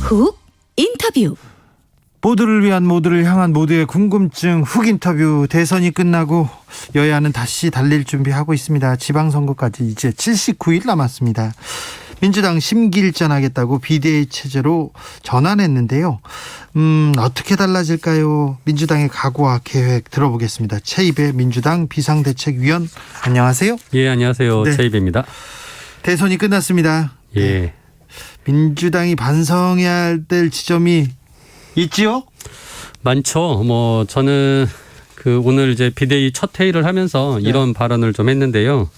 훅 인터뷰. 모두를 위한 모두를 향한 모두의 궁금증 훅 인터뷰. 대선이 끝나고 여야는 다시 달릴 준비하고 있습니다. 지방선거까지 이제 79일 남았습니다. 민주당 심기일전하겠다고 비대위 체제로 전환했는데요. 어떻게 달라질까요? 민주당의 각오와 계획 들어보겠습니다. 최이배 민주당 비상대책위원, 안녕하세요. 예, 안녕하세요. 네. 최이배입니다. 대선이 끝났습니다. 예. 네. 민주당이 반성해야 될 지점이 있지요? 많죠. 저는 오늘 이제 비대위 첫 회의를 하면서 이런 발언을 좀 했는데요.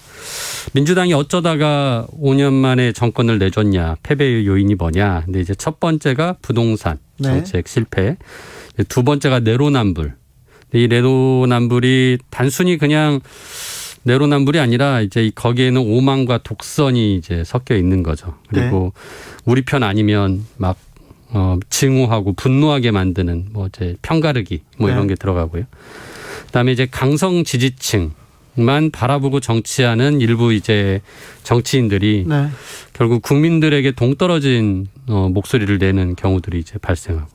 민주당이 어쩌다가 5년 만에 정권을 내줬냐, 패배의 요인이 뭐냐. 근데 이제 첫 번째가 부동산 정책 실패. 두 번째가 내로남불. 이 내로남불이 단순히 그냥 내로남불이 아니라 이제 거기에는 오만과 독선이 이제 섞여 있는 거죠. 그리고 우리 편 아니면 막 증오하고 분노하게 만드는 이제 편가르기 이런 게 들어가고요. 그다음에 이제 강성 지지층만 바라보고 정치하는 일부 이제 정치인들이 결국 국민들에게 동떨어진 목소리를 내는 경우들이 이제 발생하고.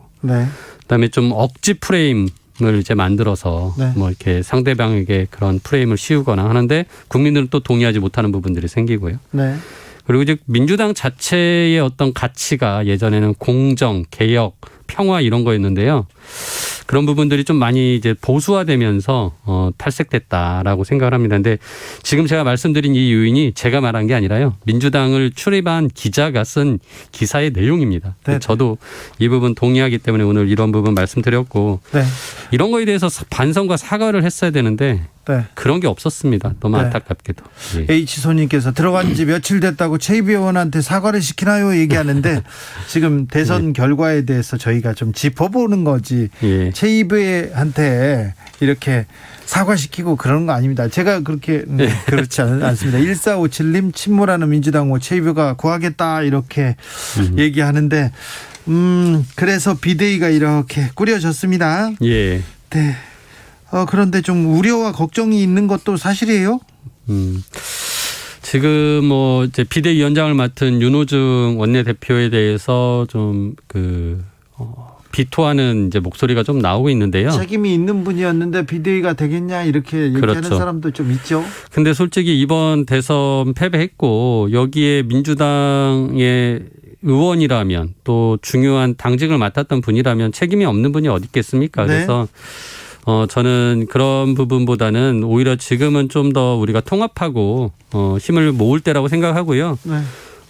그다음에 좀 억지 프레임을 이제 만들어서 이렇게 상대방에게 그런 프레임을 씌우거나 하는데 국민들은 또 동의하지 못하는 부분들이 생기고요. 그리고 이제 민주당 자체의 어떤 가치가 예전에는 공정, 개혁, 평화 이런 거였는데요. 그런 부분들이 좀 많이 이제 보수화되면서 탈색됐다라고 생각을 합니다. 근데 지금 제가 말씀드린 이 요인이 제가 말한 게 아니라요. 민주당을 출입한 기자가 쓴 기사의 내용입니다. 저도 이 부분 동의하기 때문에 오늘 이런 부분 말씀드렸고 이런 거에 대해서 반성과 사과를 했어야 되는데 그런 게 없었습니다. 너무 안타깝게도. H손님께서 들어간 지 며칠 됐다고 최이배 의원한테 사과를 시키나요? 얘기하는데 지금 대선 결과에 대해서 저희가 좀 짚어보는 거지. 최이배한테 이렇게 사과시키고 그러는 거 아닙니다. 제가 그렇게 그렇지 않습니다. 1457님 침몰하는 민주당 최이배가 구하겠다 이렇게 얘기하는데 그래서 비대위가 이렇게 꾸려졌습니다. 그런데 좀 우려와 걱정이 있는 것도 사실이에요? 지금 이제 비대위원장을 맡은 윤호중 원내대표에 대해서 좀 비토하는 이제 목소리가 좀 나오고 있는데요. 책임이 있는 분이었는데 비대위가 되겠냐 이렇게 얘기하는 사람도 좀 있죠. 근데 솔직히 이번 대선 패배했고 여기에 민주당의 의원이라면 또 중요한 당직을 맡았던 분이라면 책임이 없는 분이 어디 있겠습니까? 그래서 저는 그런 부분보다는 오히려 지금은 좀 더 우리가 통합하고 힘을 모을 때라고 생각하고요.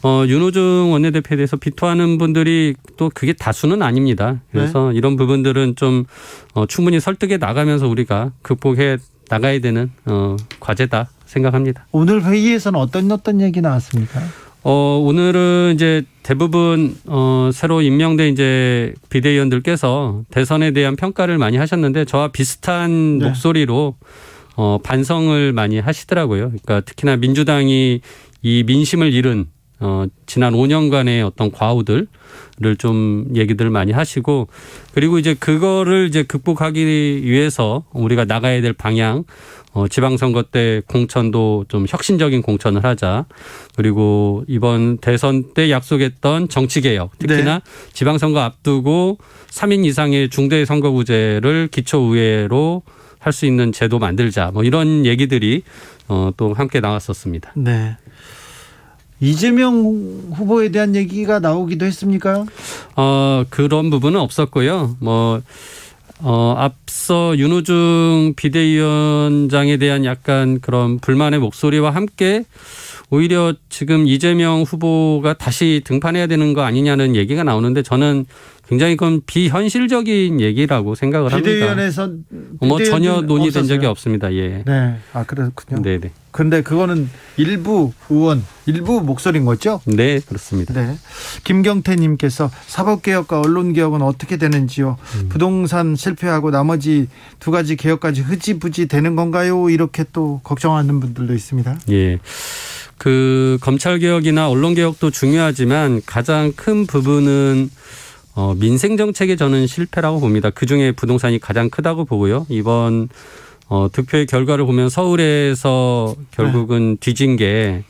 윤호중 원내대표에 대해서 비토하는 분들이 또 그게 다수는 아닙니다. 그래서 이런 부분들은 좀 충분히 설득해 나가면서 우리가 극복해 나가야 되는 과제다 생각합니다. 오늘 회의에서는 어떤 얘기 나왔습니까? 오늘은 이제 대부분 새로 임명된 이제 비대위원들께서 대선에 대한 평가를 많이 하셨는데 저와 비슷한 목소리로 반성을 많이 하시더라고요. 그러니까 특히나 민주당이 이 민심을 잃은 지난 5년간의 어떤 과오들을 좀 얘기들 많이 하시고 그리고 이제 그거를 이제 극복하기 위해서 우리가 나가야 될 방향 지방선거 때 공천도 좀 혁신적인 공천을 하자. 그리고 이번 대선 때 약속했던 정치개혁 특히나 지방선거 앞두고 3인 이상의 중대선거구제를 기초의회로 할 수 있는 제도 만들자. 이런 얘기들이 또 함께 나왔었습니다. 이재명 후보에 대한 얘기가 나오기도 했습니까? 그런 부분은 없었고요. 앞서 윤호중 비대위원장에 대한 약간 그런 불만의 목소리와 함께 오히려 지금 이재명 후보가 다시 등판해야 되는 거 아니냐는 얘기가 나오는데 저는 굉장히 그건 비현실적인 얘기라고 생각을 합니다. 비대위원회에서 전혀 논의된 적이 없습니다. 그렇군요. 그런데 그거는 일부 의원, 일부 목소리인 거죠? 네, 그렇습니다. 김경태님께서 사법개혁과 언론개혁은 어떻게 되는지요? 부동산 실패하고 나머지 두 가지 개혁까지 흐지부지 되는 건가요? 이렇게 또 걱정하는 분들도 있습니다. 검찰개혁이나 언론개혁도 중요하지만 가장 큰 부분은 민생정책의 저는 실패라고 봅니다. 그중에 부동산이 가장 크다고 보고요. 이번 득표의 결과를 보면 서울에서 결국은 뒤진 게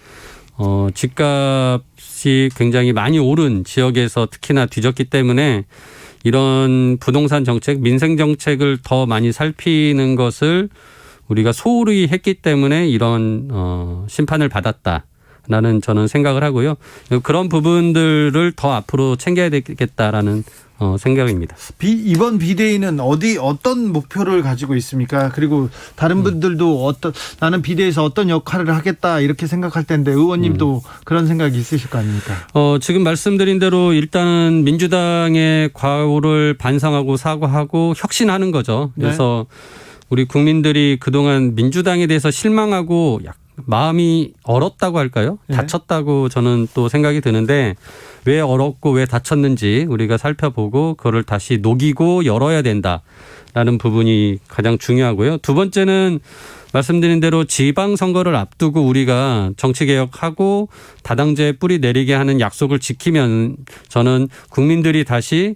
집값이 굉장히 많이 오른 지역에서 특히나 뒤졌기 때문에 이런 부동산 정책, 민생 정책을 더 많이 살피는 것을 우리가 소홀히 했기 때문에 이런 심판을 받았다라는 저는 생각을 하고요. 그런 부분들을 더 앞으로 챙겨야 되겠다라는 생각입니다. 이번 비대위는 어떤 목표를 가지고 있습니까? 그리고 다른 분들도 나는 비대위에서 어떤 역할을 하겠다 이렇게 생각할 텐데 의원님도 그런 생각이 있으실 거 아닙니까? 지금 말씀드린 대로 일단은 민주당의 과오를 반성하고 사과하고 혁신하는 거죠. 그래서 우리 국민들이 그동안 민주당에 대해서 실망하고 마음이 얼었다고 할까요? 네. 다쳤다고 저는 또 생각이 드는데 왜 얼었고 왜 다쳤는지 우리가 살펴보고 그거를 다시 녹이고 열어야 된다라는 부분이 가장 중요하고요. 두 번째는 말씀드린 대로 지방선거를 앞두고 우리가 정치개혁하고 다당제 뿌리 내리게 하는 약속을 지키면 저는 국민들이 다시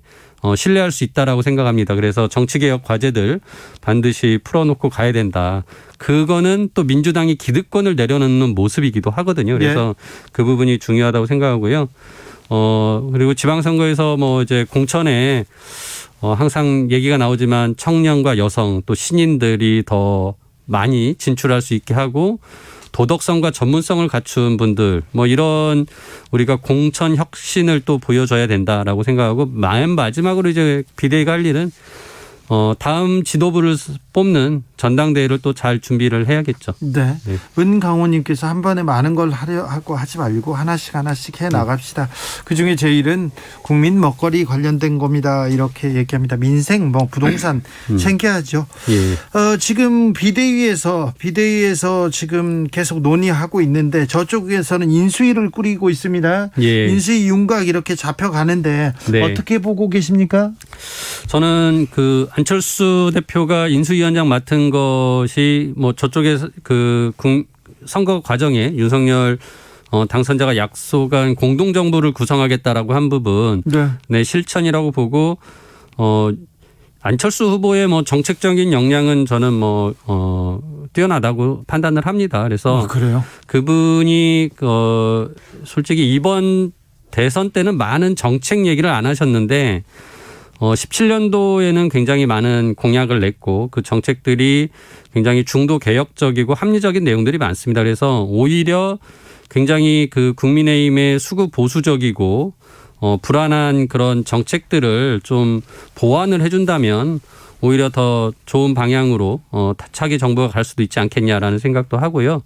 신뢰할 수 있다라고 생각합니다. 그래서 정치개혁 과제들 반드시 풀어놓고 가야 된다. 그거는 또 민주당이 기득권을 내려놓는 모습이기도 하거든요. 그래서 그 부분이 중요하다고 생각하고요. 그리고 지방선거에서 이제 공천에 항상 얘기가 나오지만 청년과 여성 또 신인들이 더 많이 진출할 수 있게 하고 도덕성과 전문성을 갖춘 분들 이런 우리가 공천 혁신을 또 보여줘야 된다라고 생각하고 마지막으로 이제 비대위가 할 일은 다음 지도부를 뽑는 전당대회를 또 잘 준비를 해야겠죠. 네. 은강호님께서 한 번에 많은 걸 하고 하지 말고 하나씩 해 나갑시다. 그중에 제일은 국민 먹거리 관련된 겁니다. 이렇게 얘기합니다. 민생 부동산 챙겨야죠. 예. 지금 비대위에서 지금 계속 논의하고 있는데 저쪽에서는 인수위를 꾸리고 있습니다. 예. 인수위 윤곽 이렇게 잡혀가는데 어떻게 보고 계십니까? 저는 안철수 대표가 인수위원장 맡은 것이 저쪽에 선거 과정에 윤석열 당선자가 약속한 공동정부를 구성하겠다라고 한 부분 실천이라고 보고 안철수 후보의 정책적인 역량은 저는 뛰어나다고 판단을 합니다. 그래서 그래요? 그분이 솔직히 이번 대선 때는 많은 정책 얘기를 안 하셨는데 17년도에는 굉장히 많은 공약을 냈고 그 정책들이 굉장히 중도 개혁적이고 합리적인 내용들이 많습니다. 그래서 오히려 굉장히 국민의힘의 수구 보수적이고 불안한 그런 정책들을 좀 보완을 해준다면 오히려 더 좋은 방향으로 차기 정부가 갈 수도 있지 않겠냐라는 생각도 하고요.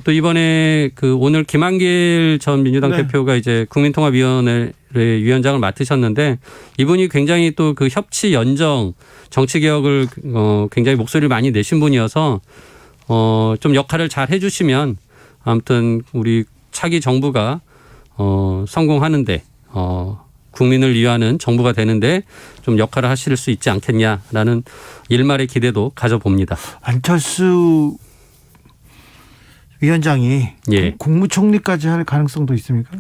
또 이번에 오늘 김한길 전 민주당 대표가 이제 국민통합위원회 위원장을 맡으셨는데 이분이 굉장히 또 협치 연정 정치개혁을 굉장히 목소리를 많이 내신 분이어서 좀 역할을 잘 해주시면 아무튼 우리 차기 정부가 성공하는데 국민을 위하는 정부가 되는데 좀 역할을 하실 수 있지 않겠냐라는 일말의 기대도 가져봅니다. 안철수 위원장이 국무총리까지 할 가능성도 있습니까?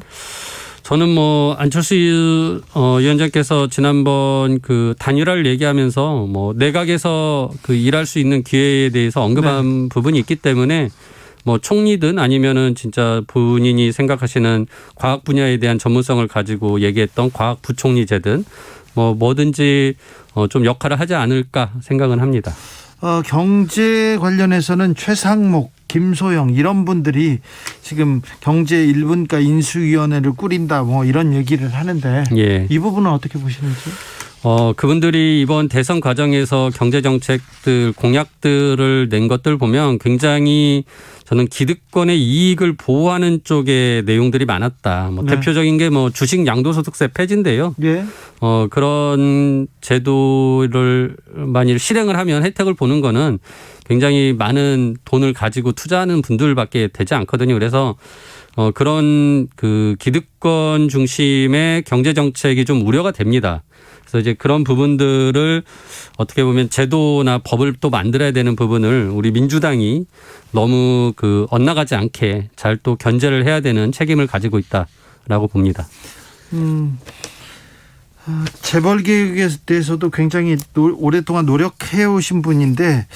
저는 안철수 위원장께서 지난번 단일화를 얘기하면서 내각에서 일할 수 있는 기회에 대해서 언급한 부분이 있기 때문에 총리든 아니면은 진짜 본인이 생각하시는 과학 분야에 대한 전문성을 가지고 얘기했던 과학 부총리제든 뭐든지 좀 역할을 하지 않을까 생각은 합니다. 경제 관련해서는 최상목, 김소영 이런 분들이 지금 경제 1분과 인수위원회를 꾸린다 이런 얘기를 하는데 이 부분은 어떻게 보시는지? 그분들이 이번 대선 과정에서 경제정책들 공약들을 낸 것들 보면 굉장히 저는 기득권의 이익을 보호하는 쪽의 내용들이 많았다. 대표적인 게 주식 양도소득세 폐지인데요. 그런 제도를 만일 실행을 하면 혜택을 보는 거는 굉장히 많은 돈을 가지고 투자하는 분들밖에 되지 않거든요. 그래서 그런 기득권 중심의 경제정책이 좀 우려가 됩니다. 그래서 이제 그런 부분들을 어떻게 보면 제도나 법을 또 만들어야 되는 부분을 우리 민주당이 너무 엇나가지 않게 잘 또 견제를 해야 되는 책임을 가지고 있다라고 봅니다. 재벌 개혁에 대해서도 굉장히 오랫동안 노력해 오신 분인데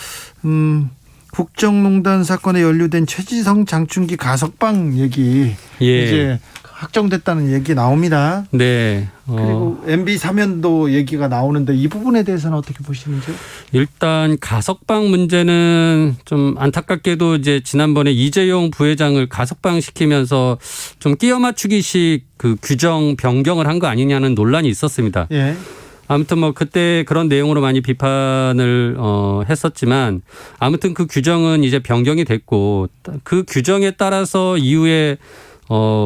국정농단 사건에 연루된 최지성 장충기 가석방 얘기 예. 이제 확정됐다는 얘기 나옵니다. 네. 그리고 MB 사면도 얘기가 나오는데 이 부분에 대해서는 어떻게 보시는지요? 일단 가석방 문제는 좀 안타깝게도 이제 지난번에 이재용 부회장을 가석방 시키면서 좀 끼워 맞추기식 그 규정 변경을 한 거 아니냐는 논란이 있었습니다. 예. 아무튼 뭐 그때 그런 내용으로 많이 비판을 했었지만 아무튼 그 규정은 이제 변경이 됐고 그 규정에 따라서 이후에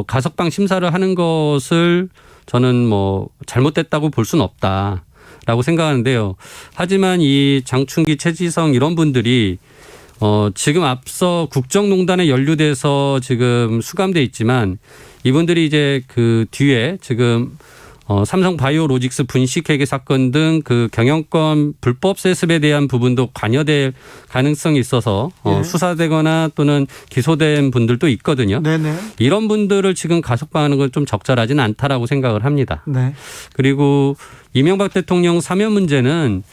가석방 심사를 하는 것을 저는 뭐 잘못됐다고 볼 수는 없다라고 생각하는데요. 하지만 이 장충기, 최지성 이런 분들이 지금 앞서 국정농단에 연루돼서 지금 수감돼 있지만 이분들이 이제 그 뒤에 지금 삼성 바이오로직스 분식회계 사건 등 그 경영권 불법 세습에 대한 부분도 관여될 가능성이 있어서 네. 수사되거나 또는 기소된 분들도 있거든요. 네네. 이런 분들을 지금 가석방하는 건 좀 적절하지는 않다라고 생각을 합니다. 네. 그리고 이명박 대통령 사면 문제는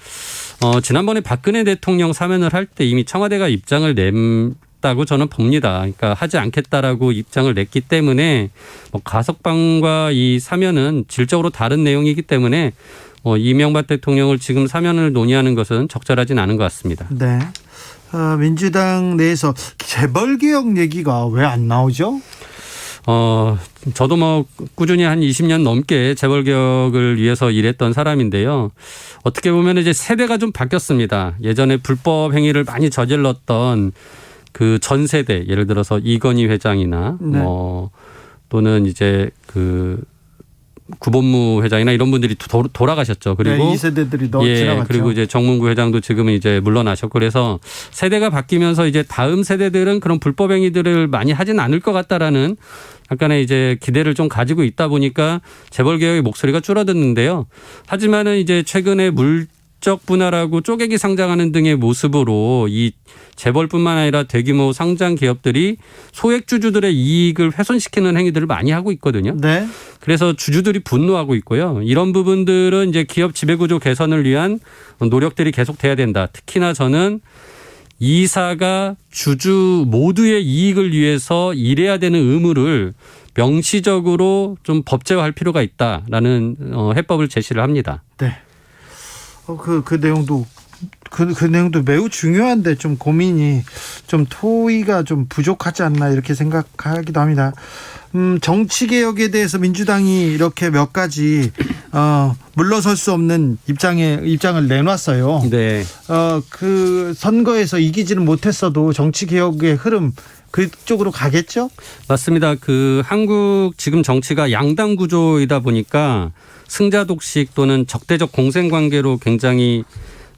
지난번에 박근혜 대통령 사면을 할 때 이미 청와대가 입장을 냈다고 저는 봅니다. 그러니까 하지 않겠다라고 입장을 냈기 때문에 뭐 가석방과 이 사면은 질적으로 다른 내용이기 때문에 이명박 대통령을 지금 사면을 논의하는 것은 적절하진 않은 것 같습니다. 네. 민주당 내에서 재벌개혁 얘기가 왜 안 나오죠? 저도 뭐 꾸준히 한 20년 넘게 재벌개혁을 위해서 일했던 사람인데요. 어떻게 보면 이제 세대가 좀 바뀌었습니다. 예전에 불법 행위를 많이 저질렀던 그 전 세대, 예를 들어서 이건희 회장이나 네. 또는 이제 그 구본무 회장이나 이런 분들이 돌아가셨죠. 그리고 네, 이 세대들이 지나갔죠. 그리고 이제 정문구 회장도 지금은 이제 물러나셨고 그래서 세대가 바뀌면서 이제 다음 세대들은 그런 불법 행위들을 많이 하진 않을 것 같다라는 약간의 이제 기대를 좀 가지고 있다 보니까 재벌 개혁의 목소리가 줄어드는데요. 하지만은 이제 최근에 물적 분할하고 쪼개기 상장하는 등의 모습으로 이 재벌뿐만 아니라 대규모 상장 기업들이 소액 주주들의 이익을 훼손시키는 행위들을 많이 하고 있거든요. 네. 그래서 주주들이 분노하고 있고요. 이런 부분들은 이제 기업 지배구조 개선을 위한 노력들이 계속돼야 된다. 특히나 저는 이사가 주주 모두의 이익을 위해서 일해야 되는 의무를 명시적으로 좀 법제화할 필요가 있다라는 해법을 제시를 합니다. 네. 그 내용도 그 내용도 매우 중요한데 좀 고민이 좀 토의가 좀 부족하지 않나 이렇게 생각하기도 합니다. 정치 개혁에 대해서 민주당이 이렇게 몇 가지 물러설 수 없는 입장을 내놨어요. 네. 그 선거에서 이기지는 못했어도 정치 개혁의 흐름 그쪽으로 가겠죠? 맞습니다. 그 한국 지금 정치가 양당 구조이다 보니까 승자 독식 또는 적대적 공생 관계로 굉장히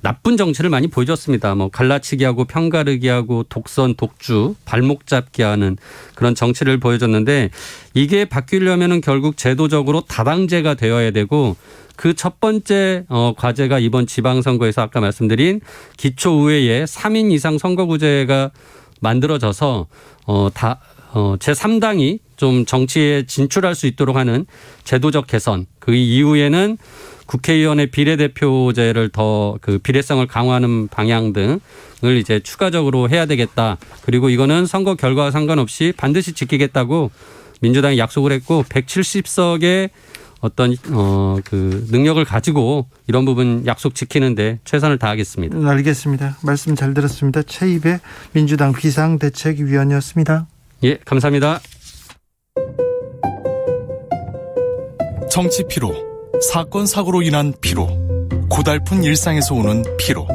나쁜 정치를 많이 보여줬습니다. 뭐 갈라치기하고 편가르기하고 독선, 독주, 발목 잡기 하는 그런 정치를 보여줬는데 이게 바뀌려면은 결국 제도적으로 다당제가 되어야 되고 그 첫 번째 과제가 이번 지방선거에서 아까 말씀드린 기초의회에 3인 이상 선거구제가 만들어져서 제3당이 좀 정치에 진출할 수 있도록 하는 제도적 개선 그 이후에는 국회의원의 비례대표제를 더 그 비례성을 강화하는 방향 등을 이제 추가적으로 해야 되겠다. 그리고 이거는 선거 결과와 상관없이 반드시 지키겠다고 민주당이 약속을 했고 170석의 어떤 그 능력을 가지고 이런 부분 약속 지키는데 최선을 다하겠습니다. 알겠습니다. 말씀 잘 들었습니다. 최입의 민주당 비상대책위원이었습니다. 예, 감사합니다. 정치 피로, 사건 사고로 인한 피로, 고달픈 일상에서 오는 피로.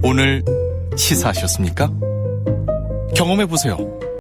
오늘 시사하셨습니까? 경험해보세요.